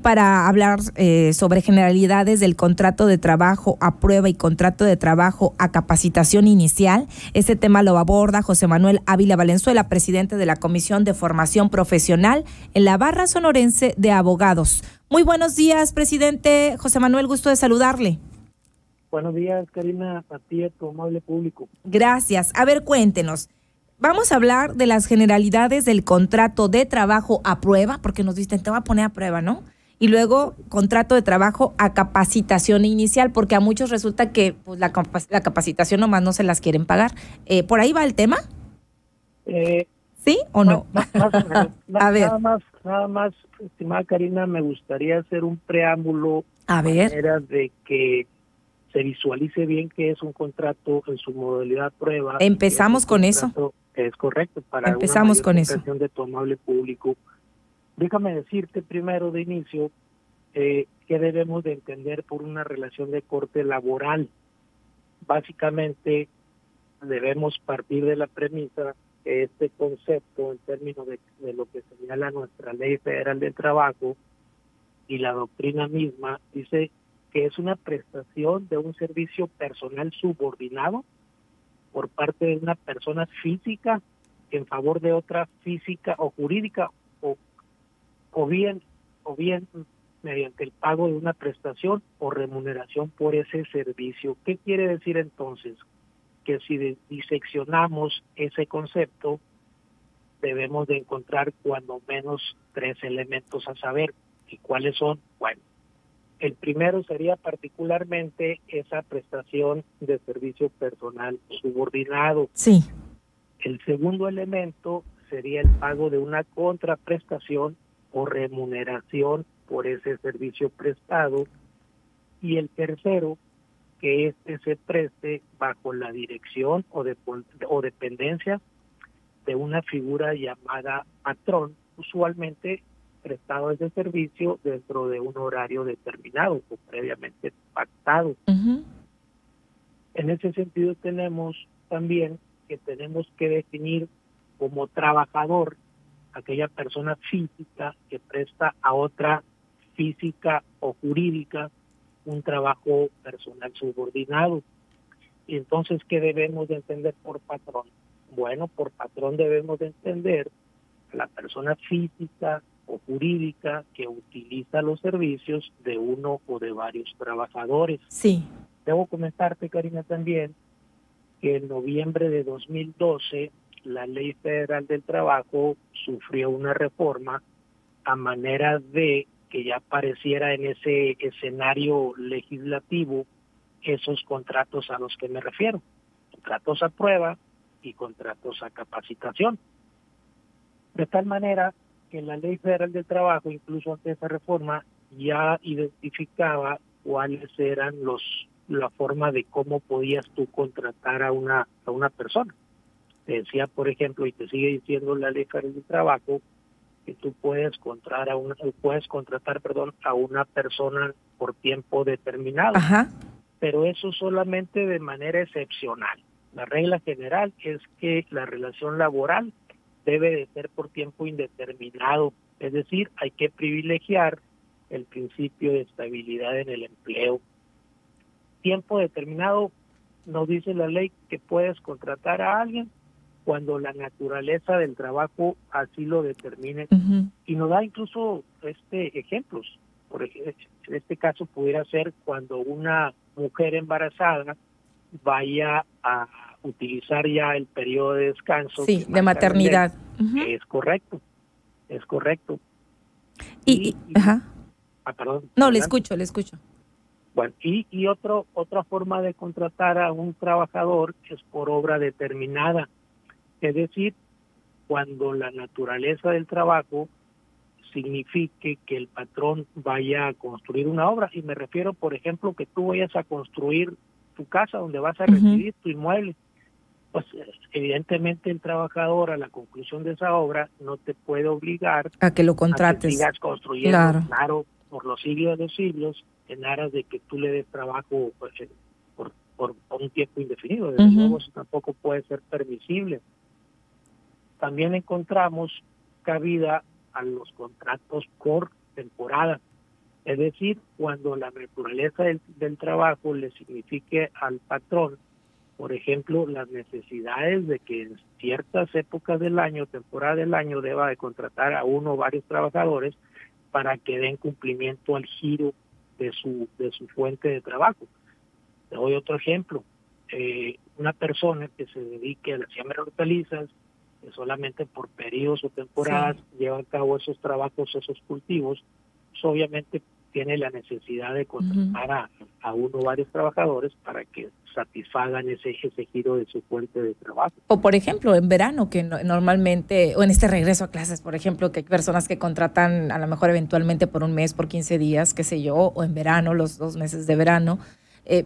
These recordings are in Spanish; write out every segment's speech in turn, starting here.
para hablar sobre generalidades del contrato de trabajo a prueba y contrato de trabajo a capacitación inicial. Este tema lo aborda José Manuel Ávila Valenzuela, presidente de la Comisión de Formación Profesional en la Barra Sonorense de Abogados. Muy buenos días, presidente José Manuel, gusto de saludarle. Buenos días, Karina, a ti y a tu amable público. Gracias. A ver, cuéntenos. Vamos a hablar de las generalidades del contrato de trabajo a prueba, porque nos dicen, te voy a poner a prueba, ¿no? Y luego contrato de trabajo a capacitación inicial, porque a muchos resulta que pues, la capacitación nomás no se las quieren pagar. ¿Por ahí va el tema? ¿Sí o no? Más o menos. A ver. Nada más, estimada Karina, me gustaría hacer un preámbulo a de ver. manera de que se visualice bien que es un contrato en su modalidad prueba. Empezamos con eso. Es correcto, para Empezamos una con mayor eso. comprensión de tu amable público. Déjame decirte primero de inicio que debemos de entender por una relación de corte laboral. Básicamente debemos partir de la premisa que este concepto, en términos de lo que señala nuestra Ley Federal del Trabajo y la doctrina misma, dice que es una prestación de un servicio personal subordinado por parte de una persona física en favor de otra física o jurídica o bien mediante el pago de una prestación o remuneración por ese servicio. ¿Qué quiere decir entonces? Que si diseccionamos ese concepto, debemos de encontrar cuando menos 3 elementos a saber. ¿Y cuáles son? Bueno, el primero sería particularmente esa prestación de servicio personal subordinado. Sí. El segundo elemento sería el pago de una contraprestación o remuneración por ese servicio prestado. Y el tercero, que éste se preste bajo la dirección o dependencia de una figura llamada patrón, usualmente prestado ese servicio dentro de un horario determinado o previamente pactado. En ese sentido tenemos también que tenemos que definir como trabajador aquella persona física que presta a otra física o jurídica un trabajo personal subordinado. Y entonces, ¿qué debemos de entender por patrón? Bueno, por patrón debemos de entender a la persona física o jurídica que utiliza los servicios de uno o de varios trabajadores. Sí. Debo comentarte, Karina, también que en noviembre de 2012 la Ley Federal del Trabajo sufrió una reforma a manera de que ya apareciera en ese escenario legislativo esos contratos a los que me refiero, contratos a prueba y contratos a capacitación. De tal manera que la Ley Federal del Trabajo, incluso ante esa reforma, ya identificaba cuáles eran la forma de cómo podías tú contratar a una persona. Te decía, por ejemplo, y te sigue diciendo la Ley Federal del Trabajo, que tú puedes contratar a una persona por tiempo determinado. Ajá. Pero eso solamente de manera excepcional. La regla general es que la relación laboral debe de ser por tiempo indeterminado, es decir, hay que privilegiar el principio de estabilidad en el empleo. Tiempo determinado, nos dice la ley que puedes contratar a alguien cuando la naturaleza del trabajo así lo determine. Y nos da incluso ejemplos. Por ejemplo, en este caso pudiera ser cuando una mujer embarazada vaya a utilizar ya el periodo de descanso. Sí, de maternidad. Es correcto. Ajá. Perdón. No, adelante. le escucho. Bueno, y otra forma de contratar a un trabajador es por obra determinada. Es decir, cuando la naturaleza del trabajo signifique que el patrón vaya a construir una obra, y me refiero, por ejemplo, que tú vayas a construir tu casa donde vas a residir, tu inmueble, pues evidentemente el trabajador a la conclusión de esa obra no te puede obligar a que lo contrates, a que sigas construyendo, claro, por los siglos de los siglos, en aras de que tú le des trabajo pues, por un tiempo indefinido. Desde luego eso tampoco puede ser permisible. También encontramos cabida a los contratos por temporada. Es decir, cuando la naturaleza del trabajo le signifique al patrón, por ejemplo, las necesidades de que en ciertas épocas del año, temporada del año, deba de contratar a uno o varios trabajadores para que den cumplimiento al giro de su fuente de trabajo. Te doy otro ejemplo. Una persona que se dedique a la siembra de hortalizas, que solamente por periodos o temporadas lleva a cabo esos trabajos, esos cultivos, pues obviamente tiene la necesidad de contratar a uno o varios trabajadores para que satisfagan ese giro de su fuente de trabajo. O por ejemplo, en verano, que normalmente, o en este regreso a clases, por ejemplo, que hay personas que contratan a lo mejor eventualmente por un mes, por 15 días, qué sé yo, o en verano, los 2 meses de verano.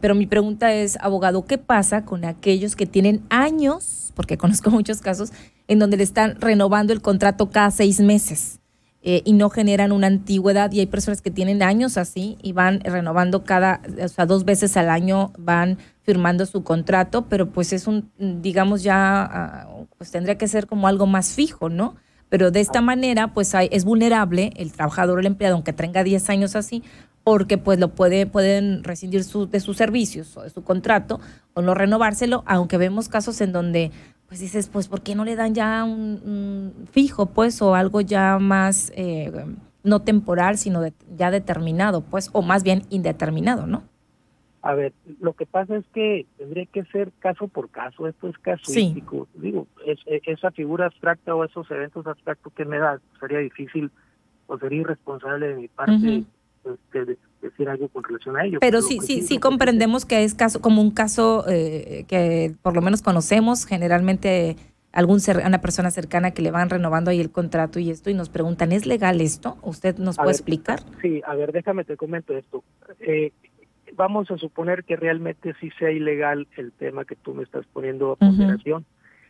Pero mi pregunta es, abogado, ¿qué pasa con aquellos que tienen años, porque conozco muchos casos, en donde le están renovando el contrato cada 6 meses? Y no generan una antigüedad, y hay personas que tienen años así y van renovando o sea, 2 veces al año van firmando su contrato, pero pues es digamos ya, pues tendría que ser como algo más fijo, ¿no? Pero de esta manera, pues es vulnerable el trabajador o el empleado, aunque tenga 10 años así, porque pues pueden rescindir de sus servicios o de su contrato o no renovárselo, aunque vemos casos en donde pues dices, pues, ¿por qué no le dan ya un fijo, pues, o algo ya más, no temporal, sino ya determinado, pues, o más bien indeterminado, ¿no? A ver, lo que pasa es que tendría que ser caso por caso, esto es casuístico. Sí. Digo, esa figura abstracta o esos eventos abstractos que me da, sería difícil o sería irresponsable de mi parte decir algo con relación a ello. Pero sí comprendemos que es como un caso que por lo menos conocemos, generalmente una persona cercana que le van renovando ahí el contrato y esto, y nos preguntan, ¿es legal esto? ¿Usted nos puede explicar? Sí, a ver, déjame te comento esto. Vamos a suponer que realmente sí sea ilegal el tema que tú me estás poniendo a ponderación.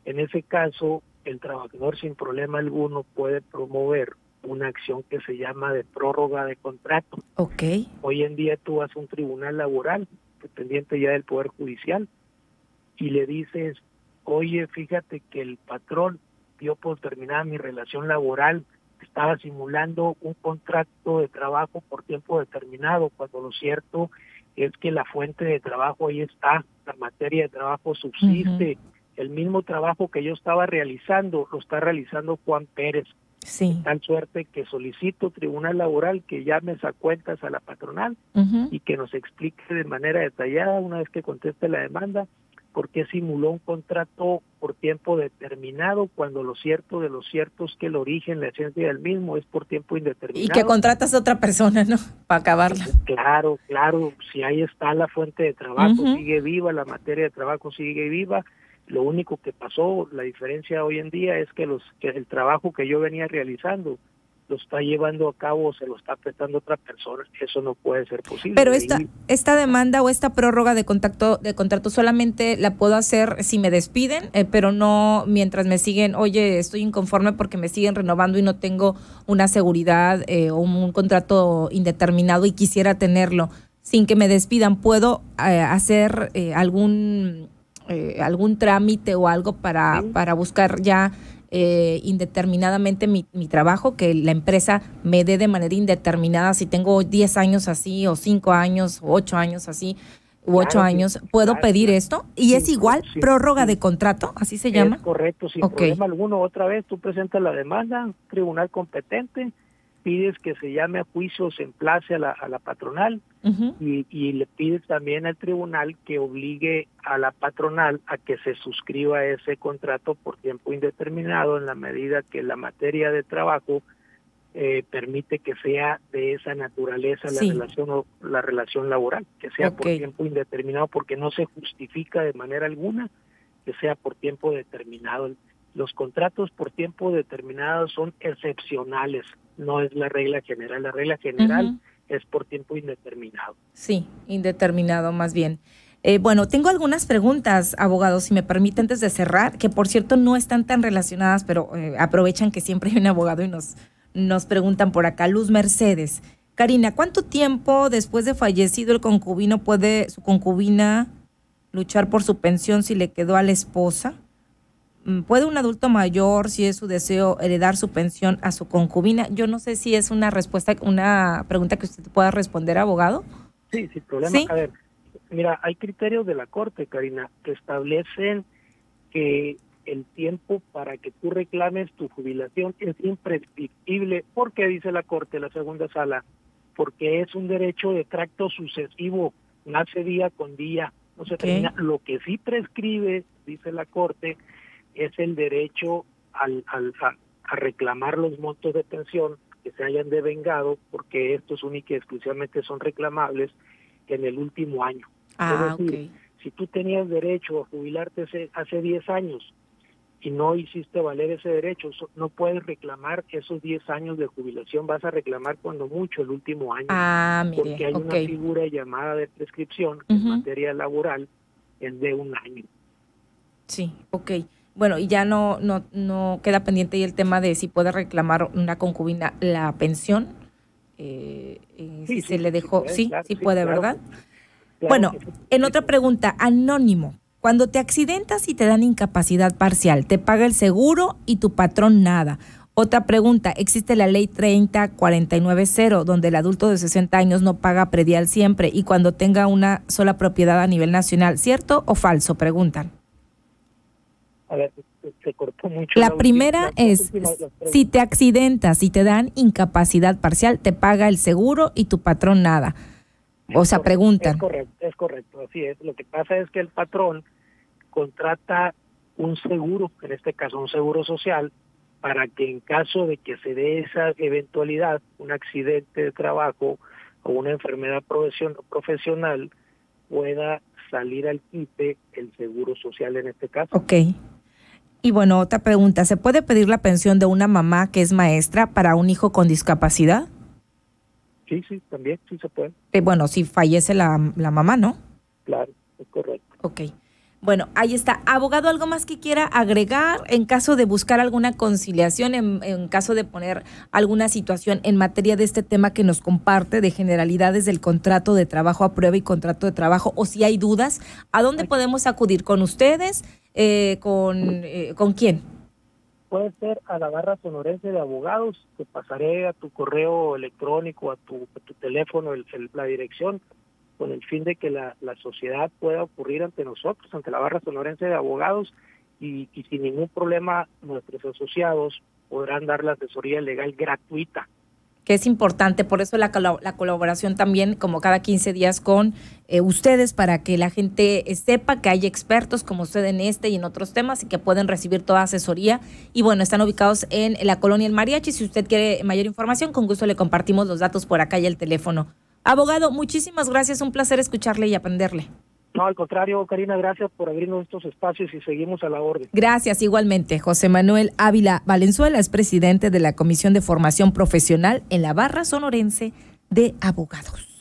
En ese caso, el trabajador sin problema alguno puede promover una acción que se llama de prórroga de contrato. Okay. Hoy en día tú vas a un tribunal laboral, dependiente ya del Poder Judicial, y le dices, oye, fíjate que el patrón dio por terminada mi relación laboral, estaba simulando un contrato de trabajo por tiempo determinado, cuando lo cierto es que la fuente de trabajo ahí está, la materia de trabajo subsiste, el mismo trabajo que yo estaba realizando, lo está realizando Juan Pérez. Sí. De tal suerte que solicito tribunal laboral que llames a cuentas a la patronal y que nos explique de manera detallada, una vez que conteste la demanda, por qué simuló un contrato por tiempo determinado, cuando lo cierto de lo cierto es que el origen, la esencia del mismo es por tiempo indeterminado. Y que contratas a otra persona, ¿no? Para acabarla. Claro, si ahí está la fuente de trabajo, sigue viva, la materia de trabajo sigue viva. Lo único que pasó, la diferencia hoy en día es que el trabajo que yo venía realizando lo está llevando a cabo o se lo está prestando otra persona. Eso no puede ser posible. Pero esta demanda o esta prórroga de contrato solamente la puedo hacer si me despiden, pero no mientras me siguen, oye, estoy inconforme porque me siguen renovando y no tengo una seguridad o un contrato indeterminado y quisiera tenerlo sin que me despidan. ¿Puedo hacer algún trámite o algo para buscar ya indeterminadamente mi trabajo, que la empresa me dé de manera indeterminada? Si tengo 10 años así, o 5 años, o 8 años así, u 8 años, ¿puedo pedir esto? ¿Y es igual prórroga de contrato? ¿Así se llama? Es correcto, sin problema alguno. Otra vez tú presentas la demanda, tribunal competente, pides que se llame a juicio, se emplace a la patronal y le pides también al tribunal que obligue a la patronal a que se suscriba a ese contrato por tiempo indeterminado, en la medida que la materia de trabajo permite que sea de esa naturaleza la relación laboral, que sea por tiempo indeterminado, porque no se justifica de manera alguna que sea por tiempo determinado. Los contratos por tiempo determinado son excepcionales, no es la regla general. La regla general es por tiempo indeterminado. Sí, indeterminado más bien. Bueno, tengo algunas preguntas, abogado, si me permite, antes de cerrar, que por cierto no están tan relacionadas, pero aprovechan que siempre hay un abogado y nos preguntan por acá. Luz Mercedes. Karina, ¿cuánto tiempo después de fallecido el concubino puede su concubina luchar por su pensión si le quedó a la esposa? ¿puede un adulto mayor, si es su deseo, heredar su pensión a su concubina? Yo no sé si es una pregunta que usted pueda responder, abogado. Sí, sin problema. ¿Sí? A ver, mira, hay criterios de la Corte, Karina, que establecen que el tiempo para que tú reclames tu jubilación es imprescriptible. ¿Por qué dice la Corte, la segunda sala? Porque es un derecho de tracto sucesivo, nace día con día, no se termina. Lo que sí prescribe, dice la Corte, es el derecho a reclamar los montos de pensión que se hayan devengado, porque estos únicos y exclusivamente son reclamables en el último año. Es decir, si tú tenías derecho a jubilarte hace 10 años y no hiciste valer ese derecho, no puedes reclamar esos 10 años de jubilación, vas a reclamar cuando mucho el último año, porque hay una figura llamada de prescripción que en materia laboral es de 1 año. Sí, bueno, y ya no queda pendiente ahí el tema de si puede reclamar una concubina la pensión, si se le dejó, sí puede, claro, ¿verdad? Claro, bueno, en otra pregunta, anónimo. Cuando te accidentas y te dan incapacidad parcial, te paga el seguro y tu patrón nada. Otra pregunta, existe la ley 30490, donde el adulto de 60 años no paga predial siempre y cuando tenga una sola propiedad a nivel nacional. ¿Cierto o falso? Preguntan. A ver, se cortó mucho. La primera es, si te accidentas y te dan incapacidad parcial, te paga el seguro y tu patrón nada. O sea, preguntan. Es correcto, así es. Lo que pasa es que el patrón contrata un seguro, en este caso un seguro social, para que en caso de que se dé esa eventualidad, un accidente de trabajo o una enfermedad profesional, pueda salir al quite el seguro social en este caso. Y bueno, otra pregunta, ¿se puede pedir la pensión de una mamá que es maestra para un hijo con discapacidad? Sí, también, sí se puede. Bueno, si fallece la mamá, ¿no? Claro, es correcto. Bueno, ahí está. Abogado, ¿algo más que quiera agregar en caso de buscar alguna conciliación, en caso de poner alguna situación en materia de este tema que nos comparte, de generalidades del contrato de trabajo a prueba y contrato de trabajo, o si hay dudas, ¿a dónde podemos acudir? ¿Con ustedes? ¿Con quién? Puede ser a la barra sonorense de abogados. Te pasaré a tu correo electrónico, a tu teléfono, la dirección, con el fin de que la sociedad pueda ocurrir ante nosotros, ante la barra sonorense de abogados, y sin ningún problema nuestros asociados podrán dar la asesoría legal gratuita. Que es importante, por eso la colaboración también, como cada 15 días con ustedes, para que la gente sepa que hay expertos como usted en este y en otros temas y que pueden recibir toda asesoría. Y bueno, están ubicados en la colonia El Mariachi. Si usted quiere mayor información, con gusto le compartimos los datos por acá y el teléfono. Abogado, muchísimas gracias, un placer escucharle y aprenderle. No, al contrario, Karina, gracias por abrirnos estos espacios y seguimos a la orden. Gracias, igualmente. José Manuel Ávila Valenzuela es presidente de la Comisión de Formación Profesional en la Barra Sonorense de Abogados.